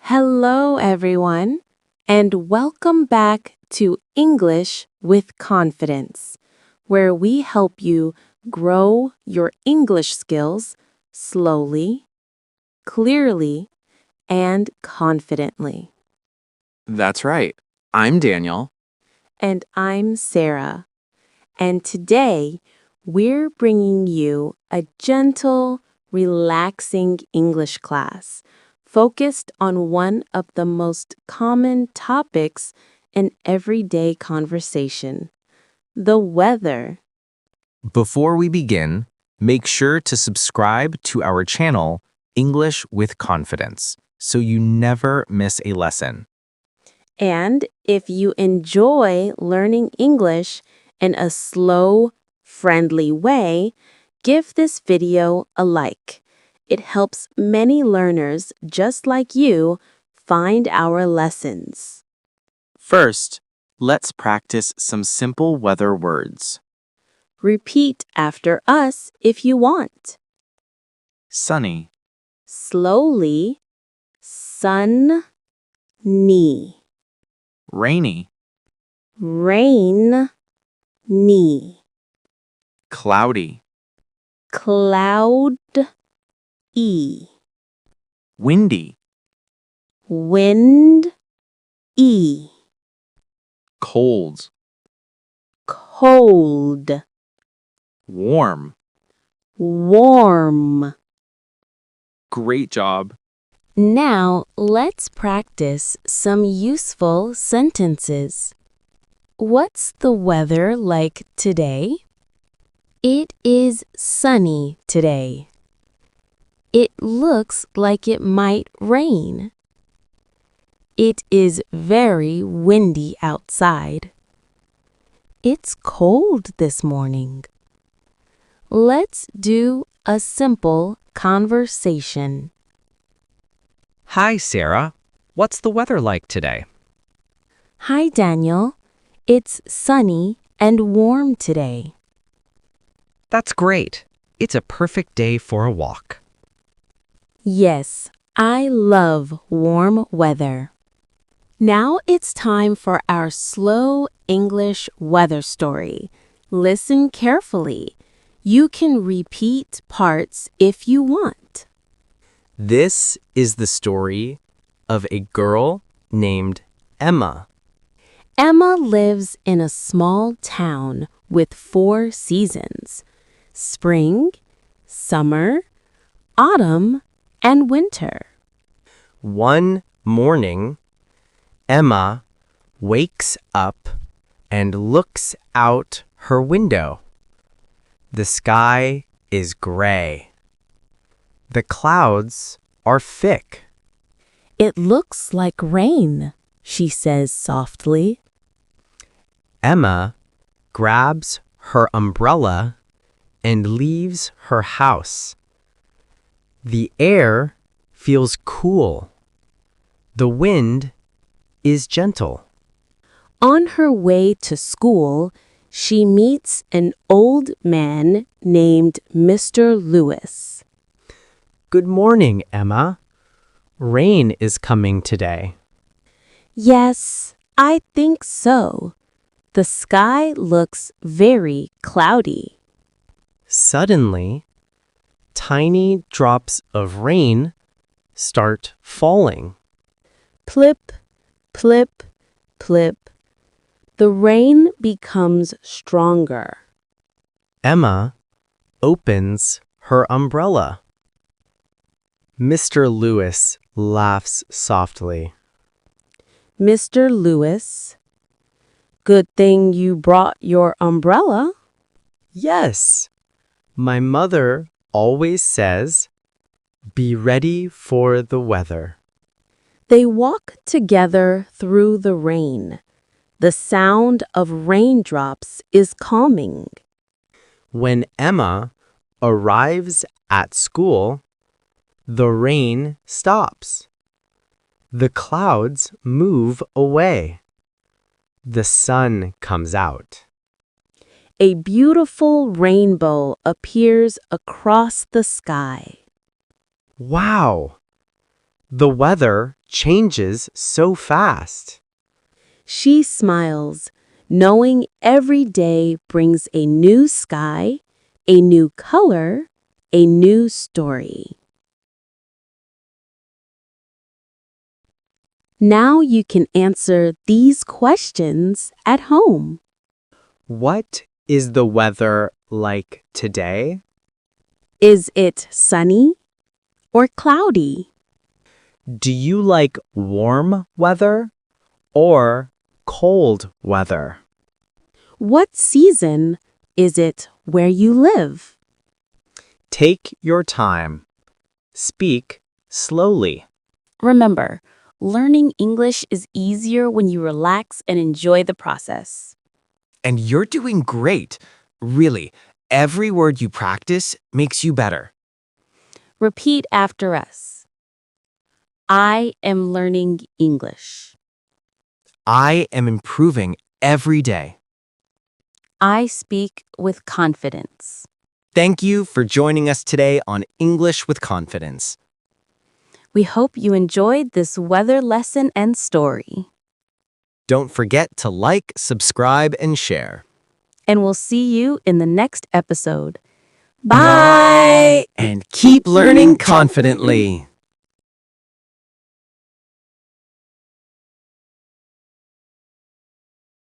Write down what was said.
Hello, everyone, and welcome back to English with Confidence, where we help you grow your English skills slowly, clearly, and confidently. That's right. I'm Daniel. And I'm Sarah. And today, we're bringing you a gentle, relaxing English class focused on one of the most common topics in everyday conversation, the weather. Before we begin, make sure to subscribe to our channel, English with Confidence, so you never miss a lesson. And if you enjoy learning English in a slow, friendly way, give this video a like. It helps many learners just like you find our lessons. First, let's practice some simple weather words. Repeat after us if you want. Sunny, Slowly, sun, knee. rainy, Rain, knee. cloudy, Cloud, e. windy, Wind, e. cold, Cold, warm. warm. Great job. Now let's practice some useful sentences. What's the weather like today? It is sunny today. It looks like it might rain. It is very windy outside. It's cold this morning. Let's do a simple conversation. Hi, Sarah. What's the weather like today? Hi, Daniel. It's sunny and warm today. That's great. It's a perfect day for a walk. Yes, I love warm weather. Now it's time for our slow English weather story. Listen carefully. You can repeat parts if you want. This is the story of a girl named Emma. Emma lives in a small town with 4 seasons: spring, summer, autumn, and winter. One morning, Emma wakes up and looks out her window. The sky is gray. The clouds are thick. It looks like rain, she says softly. Emma grabs her umbrella and leaves her house. The air feels cool. The wind is gentle. On her way to school, she meets an old man named Mr. Lewis. Good morning, Emma. Rain is coming today. Yes, I think so. The sky looks very cloudy. Suddenly, tiny drops of rain start falling. Plip, plip, plip. The rain becomes stronger. Emma opens her umbrella. Mr. Lewis laughs softly. Mr. Lewis, good thing you brought your umbrella. Yes, my mother always says, be ready for the weather. They walk together through the rain. The sound of raindrops is calming. When Emma arrives at school, the rain stops. The clouds move away. The sun comes out. A beautiful rainbow appears across the sky. Wow! The weather changes so fast. She smiles, knowing every day brings a new sky, a new color, a new story. Now you can answer these questions at home. What is the weather like today? Is it sunny or cloudy? Do you like warm weather or cold weather? What season is it where you live? Take your time. Speak slowly. Remember, learning English is easier when you relax and enjoy the process. And you're doing great. Really, every word you practice makes you better. Repeat after us. I am learning English. I am improving every day. I speak with confidence. Thank you for joining us today on English with Confidence. We hope you enjoyed this weather lesson and story. Don't forget to like, subscribe, and share. And we'll see you in the next episode. Bye! And keep learning confidently.